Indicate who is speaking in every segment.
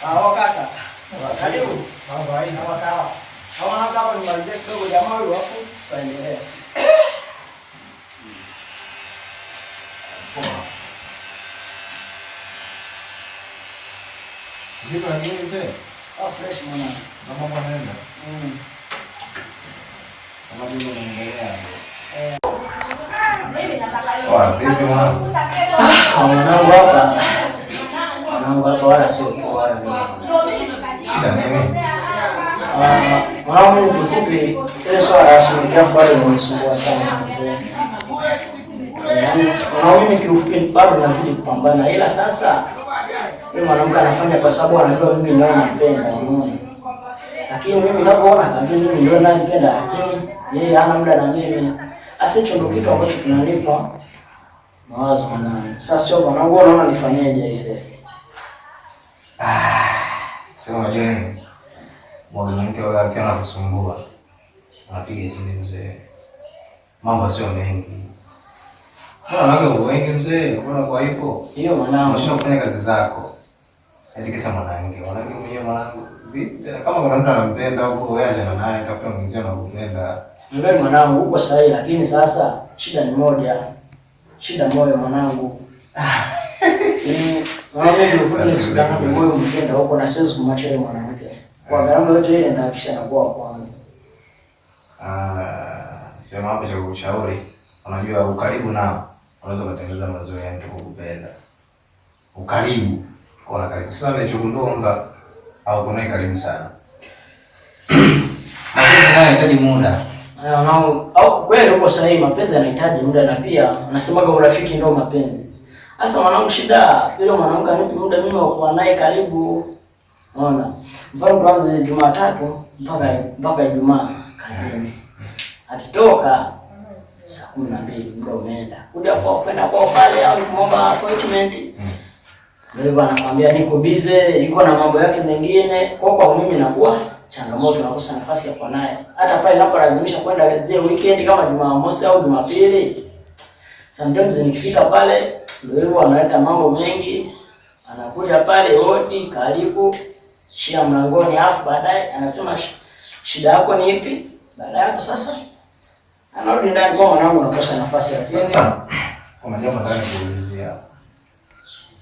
Speaker 1: Kaka. Karibu. Mambo haina wakawa. Hawa hapa nimalizie kidogo jamaa huyu hapo tuendelee.
Speaker 2: Vipi lakini mzee?
Speaker 1: Fresh mwana.
Speaker 2: Na mambo yanaenda? Kama vile unaendelea. Vipi mwanangu?
Speaker 1: Mwanangu hapa. Mwanangu hapa wala sio poa ni.
Speaker 2: Shida nini?
Speaker 1: Mwanangu kifupi ile swala ya shirika pale linanisumbua sana mzee. Mwanangu kifupi bado nazidi kupambana ila sasa yule mwanamke anafanya kwa sababu anajua mimi ndio nampenda, unaona. Lakini mimi ninavyoona kama mimi ndio nampenda lakini yeye hana muda na mimi. Sasa hicho ndio kitu ambacho kinanipa mawazo mwanangu. Sasa sio mwanangu unaona nifanyeje aise?
Speaker 2: Sema unajua nini? Mwanamke wao akiwa anakusumbua unapiga chini mzee. Mambo sio mengi. Mbona wengi mzee? Mbona kwa hivyo?
Speaker 1: Hiyo mwanangu.
Speaker 2: Unashindwa kufanya kazi zako. Hadi kisa mwanamke mwenyewe mwanangu. Vipi? Kama kuna mtu anampenda huko wewe achana naye, tafuta mwingine anakupenda.
Speaker 1: Mbona mwanangu uko sahihi lakini sasa shida ni moja. Shida moyo mwanangu. Mwanangu ndio sikana moyo mpenda huko na siwezi kumwacha yule mwanamke. Kwa gharama yote ile nitahakisha nakuwa kwangu.
Speaker 2: Sema hapo cha kushauri. Unajua ukaribu nao unaweza kutengeneza mazoea ya mtu kukupenda. Ukaribu kwa karibu sana hicho kundonga au kuna karibu sana. Mapenzi yanahitaji muda.
Speaker 1: Au kweli uko sahihi, mapenzi yanahitaji muda na pia unasemaga urafiki ndio mapenzi. Sasa mwanangu shida yule mwanamke anipi muda mimi wa kuwa naye karibu. Unaona? Mfano kwanza Jumatatu mpaka Ijumaa kazini. Akitoka saa 12 muda umeenda. Kuja kwa kwenda kwa pale au kumomba appointment. Ndio anakuambia niko busy, yuko na mambo yake mengine. Kwa mimi nakuwa changamoto nakosa nafasi ya kuwa naye. Hata pale ninapolazimisha kwenda zile weekend kama Jumamosi au Jumapili. Sometimes nikifika pale ndio hivyo analeta mambo mengi. Anakuja pale hodi karibu shia mlangoni afu baadaye anasema shida yako ni ipi? Baada hapo sasa anarudi ndani kwa mwanangu nakosa nafasi ya
Speaker 2: sasa. Kuna jambo nataka kuulizia.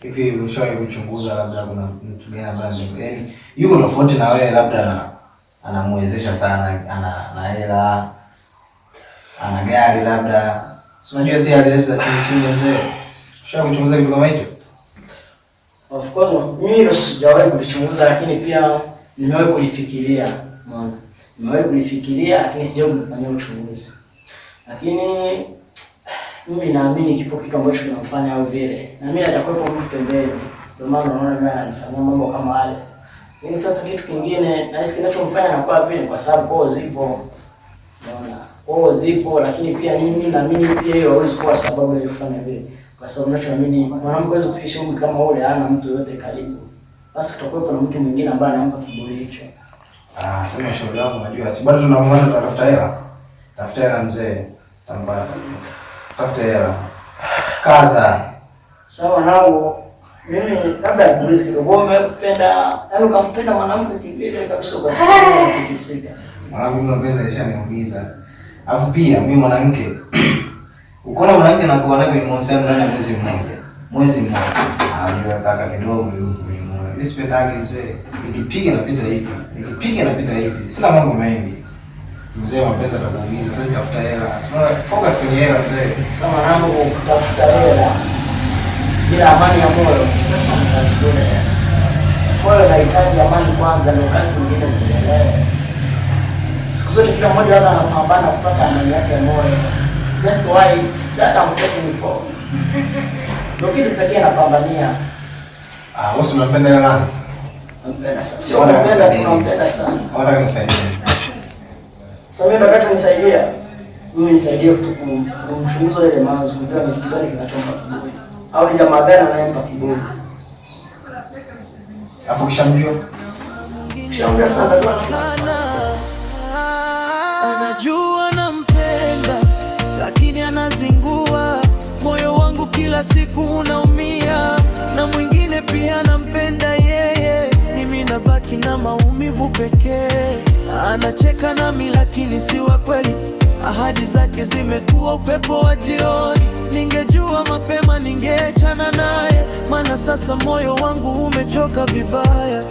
Speaker 2: Hivi ushawahi kuchunguza labda kuna mtu gani ambaye yaani yuko tofauti na wewe labda anamwezesha sana, ana hela, ana gari labda. Si unajua si alileta chini mzee. Ushawahi kuchunguza kitu kama hicho?
Speaker 1: Of course mimi sijawahi kulichunguza lakini pia nimewahi kulifikiria. Unaona? Nimewahi kulifikiria lakini sijawahi kufanya uchunguzi. Lakini mimi naamini kipo kitu ambacho kinamfanya au vile. Na mimi natakuwepo mtu pembeni. Ndio maana unaona mimi ananifanyia mambo kama yale. Lakini sasa kitu kingine nahisi kinachomfanya anakuwa vile kwa sababu kwao zipo. Unaona? Kwao zipo lakini pia mimi naamini pia hiyo haiwezi kuwa sababu ya kufanya vile. Kwa sababu ninachoamini mwanamke hawezi kufikisha umri kama ule hana mtu yote karibu. Basi kutakuwepo na mtu mwingine ambaye anampa kiburi hicho.
Speaker 2: Sema shauri yako unajua si bado tunamwona tunatafuta hela. Tafuta hela mzee. Tambara. Tafuta hela. Kaza.
Speaker 1: Sawa nao mimi labda nikuulize kidogo umependa yaani ukampenda mwanamke kivile kabisa kwa sababu kukisika.
Speaker 2: Mwanangu mimi mapenzi yashaniumiza. Alafu pia mimi mwanamke ukiona mwanamke na kuwa naye ni mahusiano ndani ya mwezi mmoja. Mwezi mmoja. Anajua kaka kidogo yuko mmoja. Mimi sipendagi mzee. Nikipiga napita hivi. Nikipiga napita hivi. Sina mambo mengi. Mzee mapenzi atakuumiza. Sasa tafuta hela. Sio focus kwenye hela mzee.
Speaker 1: Sasa mwanangu kutafuta hela bila amani ya moyo sasa ni kazi bure. Moyo unahitaji amani kwanza ndio kazi nyingine ziendelee. Siku zote kila mmoja hata anapambana kupata amani yake ya moyo. It's just why that I'm fighting for. Ndio kitu pekee napambania.
Speaker 2: Wewe unapenda hela nani?
Speaker 1: Nampenda sana. Sio unapenda tunampenda sana.
Speaker 2: Wanataka nisaidie.
Speaker 1: Sasa mimi nataka nisaidia. Mimi nisaidie kumchunguza ile mawazo kujua ni kitu gani kinachompa kiburi. Au ni jamaa gani anayempa kiburi.
Speaker 2: Afu kishamjua.
Speaker 1: Kishamjua sana tu
Speaker 3: anajua nampenda lakini anazingua moyo wangu kila siku unaumia na mwingine pia nampenda yeye. baki na maumivu pekee. Anacheka nami lakini si wa kweli, ahadi zake zimekuwa upepo wa jioni. Ningejua mapema ningeachana naye, maana sasa moyo wangu umechoka vibaya.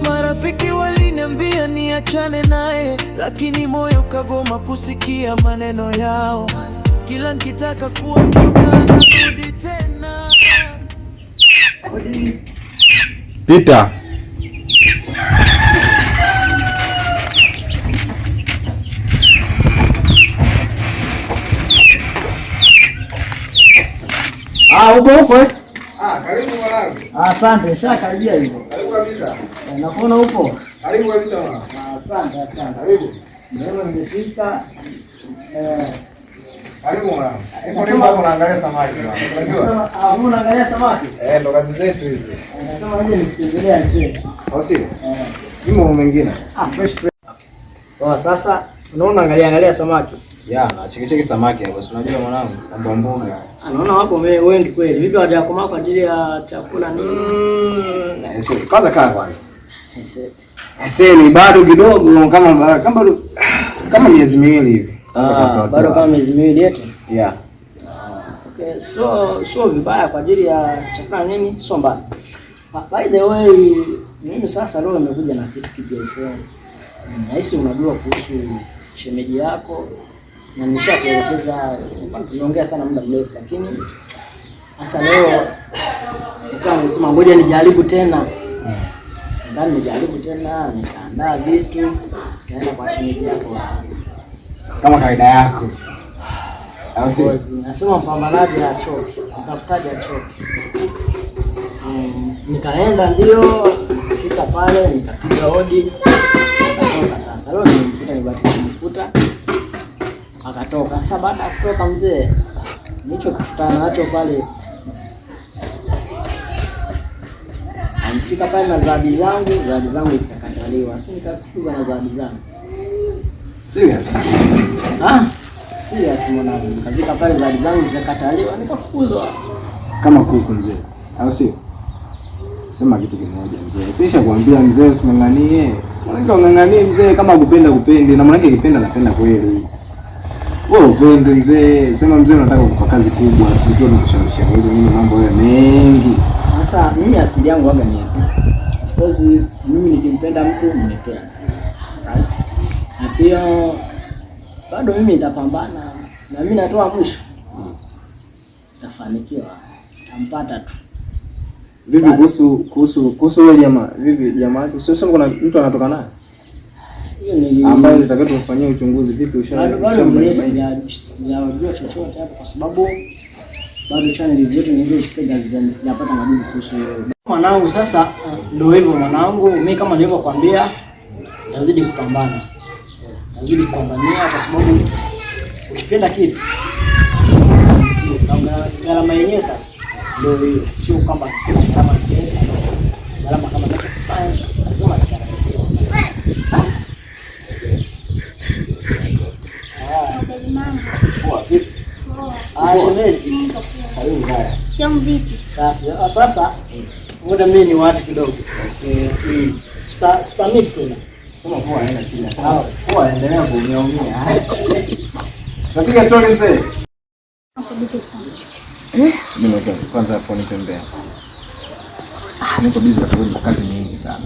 Speaker 3: Marafiki waliniambia niachane naye, lakini moyo kagoma kusikia maneno yao. Kila nikitaka kuondoka narudi tena.
Speaker 2: Pita.
Speaker 1: Upo?
Speaker 2: Karibu mwanangu.
Speaker 1: Asante, shakaribia hivyo.
Speaker 2: Karibu kabisa.
Speaker 1: Nakuona upo?
Speaker 2: Karibu kabisa mwanangu.
Speaker 1: Asante.
Speaker 2: Karibu.
Speaker 1: Leo nimefika.
Speaker 2: Karibu mwanangu. Hapo hapo naangalia samaki mwanangu. Unajua?
Speaker 1: Unaangalia samaki?
Speaker 2: Ndo kazi zetu hizi.
Speaker 1: Nasema nije nikutembelea nisi.
Speaker 2: Au sio? Mimi mwingine.
Speaker 1: Fresh. Sasa unaona angalia samaki.
Speaker 2: Na cheki samaki hapo. Unajua mwanangu, mambo mboga.
Speaker 1: Anaona wapo wengi kweli. Vipi hawajakoma kwa ajili ya chakula nini?
Speaker 2: Kwanza kaa kwanza. Ni bado kidogo kama miezi miwili hivi.
Speaker 1: Bado kama miezi miwili eti?
Speaker 2: Yeah.
Speaker 1: Okay, so vibaya kwa ajili ya chakula nini? So mbaya. By the way, mimi sasa leo nimekuja na kitu kipya sana. Nahisi unajua kuhusu shemeji yako na nishakuelekeza, tumeongea sana muda mrefu, lakini sasa leo nimesema ngoja nijaribu tena. Ndani nijaribu tena, nikaandaa vitu, kaenda kwa shemeji yako
Speaker 2: kama kawaida yako. Au si?
Speaker 1: Nasema mpambanaji achoki, mtafutaji achoki. Nikaenda ndio fika pale nikapiga hodi. Akatoka sasa. Leo nimekuta nibaki kumkuta. Akatoka. Sasa baada ya kutoka mzee, nilichokutana nacho pale. Nilifika pale na zawadi zangu zikakataliwa. Sasa nikafukuzwa na zawadi zangu.
Speaker 2: Serious?
Speaker 1: Serious mwanangu. Nikafika pale zawadi zangu zikakataliwa, nikafukuzwa.
Speaker 2: Kama kuku mzee. Au sio? Sema kitu kimoja mzee. Sisha kuambia mzee usinganganie. Mwanangu unganganie mzee, kama ukupenda kupende na mwanangu akipenda napenda kweli. Wewe upende mzee. Sema mzee unataka kufa kazi kubwa. Ndio nikushawisha wewe mimi mambo haya mengi.
Speaker 1: Sasa mimi asili yangu waga ni hapo. Of course mimi nikimpenda mtu nimependa. Right? Na pia bado mimi nitapambana na mimi natoa mwisho. Nitafanikiwa. Nitampata tu.
Speaker 2: Vipi kuhusu wewe jamaa? Vipi jamaa yako? Sio kuna mtu anatoka naye?
Speaker 1: Hiyo ni
Speaker 2: ambaye nitakaye kufanyia uchunguzi. Vipi
Speaker 1: bado sijajua chochote hapo kwa sababu bado channel zetu ni hizo sijapata majibu kuhusu mwanangu. Sasa ndio hivyo mwanangu, mimi kama nilivyokuambia nazidi kupambana. Nazidi kupambania kwa sababu ukipenda kitu gharama yenyewe sasa ndio hiyo, sio kwamba kama pesa, gharama kama unachofanya lazima itaratibiwa. Poa vipi? Shemeji. Karibu haya.
Speaker 4: Sio vipi?
Speaker 1: Safi. Sasa muda mimi ni watu kidogo. Tutamit tena.
Speaker 2: Sema poa haina shida. Sawa. Poa endelea kuumia. Tunapiga story mzee. Subiri niweke kwanza phone pembeni. Niko busy kwa sababu nina kazi nyingi sana.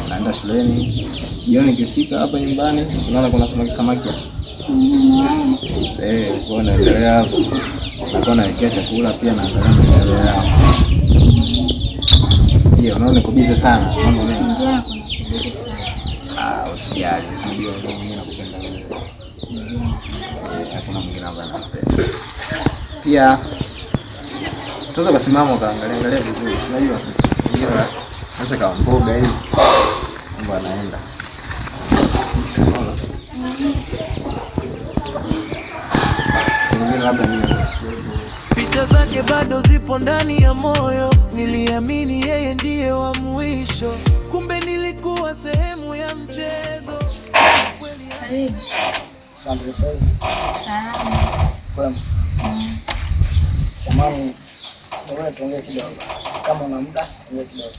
Speaker 2: Naenda shuleni. Jioni nikifika hapa nyumbani, tunaona kuna samaki. Kwa naendelea hapo. Nakuwa naelekea chakula pia naangalia maendeleo yao. Ndio, unaona niko busy sana. Mambo mengi.
Speaker 4: Ndio, niko busy sana.
Speaker 2: Usijali, unajua mimi nakupenda wewe. Hakuna mwingine ambaye anakupenda. Pia tunaweza kusimama ukaangalia vizuri. Unajua? Ndio. Sasa kama mboga hii. Mambo yanaenda.
Speaker 3: Picha zake bado zipo ndani ya moyo. Niliamini yeye ndiye wa mwisho, kumbe nilikuwa sehemu ya mchezo.
Speaker 1: Asante sana.
Speaker 4: Salama.
Speaker 1: Kwema. Samahani, naomba tuongee kidogo. Kama una muda, tuongee kidogo.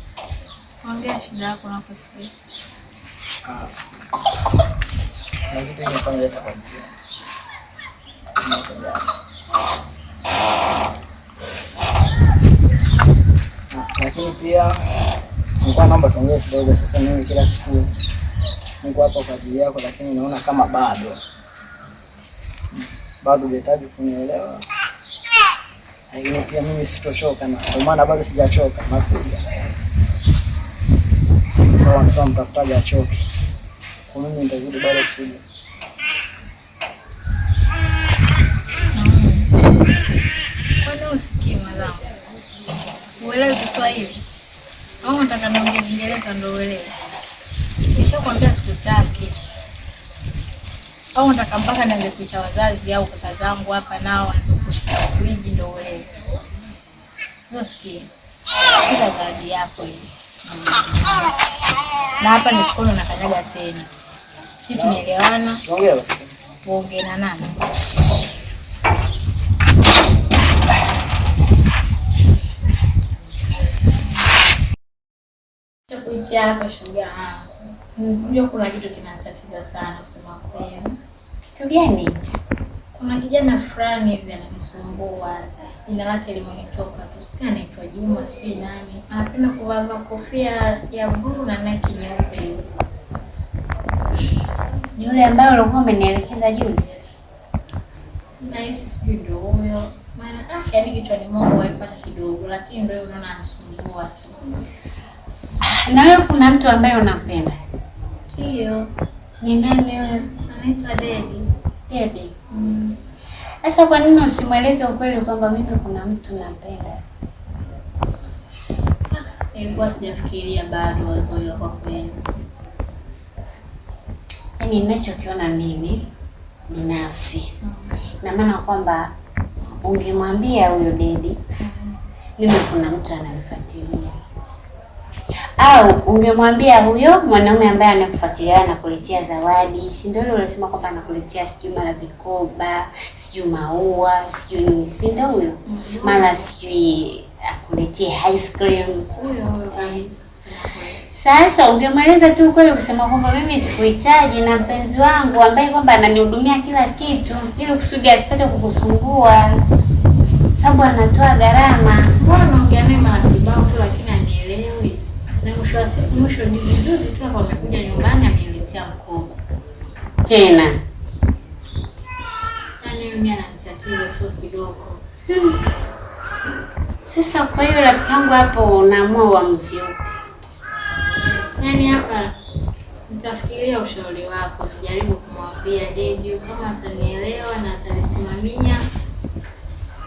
Speaker 4: Ongea shida yako unaposikia.
Speaker 1: Na kitu nimepanga kwa ajili. Lakini pia nilikuwa naomba tuongee kidogo. Sasa mimi kila siku niko hapa kwa ajili yako, lakini naona kama bado hujahitaji kunielewa. Lakini pia mimi sitochoka, na kwa maana bado sijachoka nakuja. Sawa, mtafutaji achoke. Kwa mimi nitazidi bado kuja.
Speaker 4: Kwani usikii mwanangu? Uelewe Kiswahili? Au unataka niongee Kiingereza ndio uelewe? Nishakwambia sikutaki. Au unataka mpaka nianze kuita wazazi au kaka zangu hapa nao waanze kushika kuiji ndio uelewe? Sasa sikia. Kila zawadi yako hii. Na hapa ni sikolo na kanyaga tena. Sisi tunaelewana.
Speaker 1: Ongea basi.
Speaker 4: Uongee na nani? Kuitia hapa shujaa. Unajua kuna kitu kinatatiza sana kusema kweli.
Speaker 5: Kitu gani hicho?
Speaker 4: Kuna kijana fulani hivi ananisumbua. Jina lake limenitoka tu. Sijui anaitwa Juma, sijui nani. Anapenda kuvaa kofia ya blue na Nike nyeupe hiyo.
Speaker 5: Ni yule ambaye ulikuwa umenielekeza juzi?
Speaker 4: Na hisi sijui ndio huyo. Maana yaani kichwani mwangu haipata kidogo, lakini ndio unaona anasumbua tu.
Speaker 5: Na wewe kuna mtu ambaye unampenda?
Speaker 4: Ndio.
Speaker 5: Ni nani yule?
Speaker 4: Anaitwa Dedi.
Speaker 5: Dedi. Sasa kwa nini usimweleze ukweli kwamba mimi kuna mtu napenda?
Speaker 4: Nilikuwa sijafikiria bado wazo hilo kwa kweli.
Speaker 5: Yaani ninachokiona mimi binafsi. Na maana kwamba ungemwambia huyo Dedi mimi kuna mtu ananifuatilia. Au ungemwambia huyo mwanaume ambaye anakufuatilia na kuletea zawadi, si ndio yule unasema kwamba anakuletea sijui mara vikoba, sijui maua, sijui nini, si ndio huyo? Mara sijui akuletea ice cream.
Speaker 4: Huyo
Speaker 5: Sasa ungemweleza tu ukweli kusema kwamba mimi sikuhitaji na mpenzi wangu ambaye kwamba ananihudumia kila kitu ili kusudi asipate kukusumbua. Sababu anatoa gharama.
Speaker 4: Mbona unaongea naye mara kibao tu lakini anielewi? Na mwisho juzi tu hapa amekuja nyumbani ameniletea mkoba.
Speaker 5: Tena.
Speaker 4: Yaani mimi ananitatiza sio kidogo.
Speaker 5: Sasa kwa hiyo rafiki yangu hapo unaamua uamuzi upi?
Speaker 4: Yaani hapa nitafikiria ushauri wako, tujaribu kumwambia Dedi kama atanielewa na atanisimamia.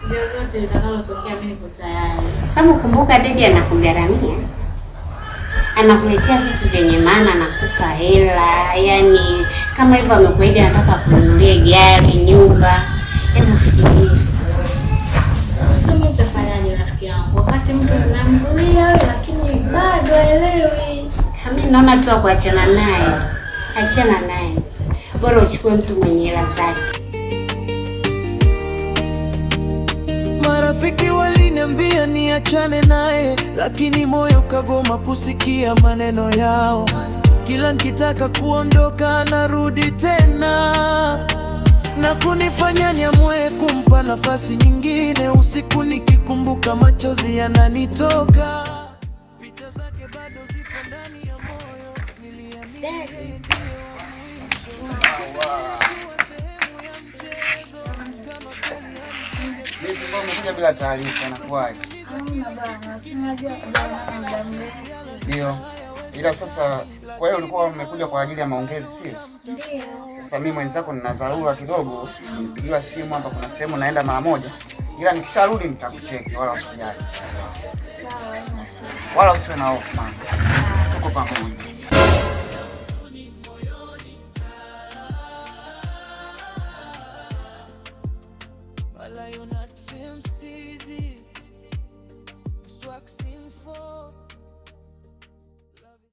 Speaker 4: Vyovyote litakalotokea mimi niko tayari.
Speaker 5: Sababu kumbuka Dedi anakugharamia. Anakuletea vitu vyenye maana, anakupa hela, yani kama hivyo amekuahidi anataka kununulia gari, nyumba. Hebu fikiria.
Speaker 4: Sasa mimi nitafanyaje rafiki yangu? Wakati mtu anamzuia lakini bado haelewi.
Speaker 5: Kama naona tu kuachana naye. Achana naye. Bora uchukue mtu mwenye hela zake.
Speaker 3: Marafiki waliniambia niachane naye, lakini moyo kagoma kusikia maneno yao. Kila nikitaka kuondoka narudi tena, na kunifanya niamue kumpa nafasi nyingine. Usiku nikikumbuka machozi yananitoka, picha zake bado zipo ndani ya moyo. Niliamini
Speaker 6: umekuja bila taarifa inakuwaje? Ndio. Ila sasa kwa hiyo ulikuwa umekuja kwa ajili ya maongezi sio? Ndio. Sasa mimi mwenzako nina dharura kidogo, nipigiwa simu hapa kuna sehemu naenda mara moja. Ila nikisharudi nitakucheki wala usijali. Sawa. Wala usiwe na hofu mama. Tuko pamoja.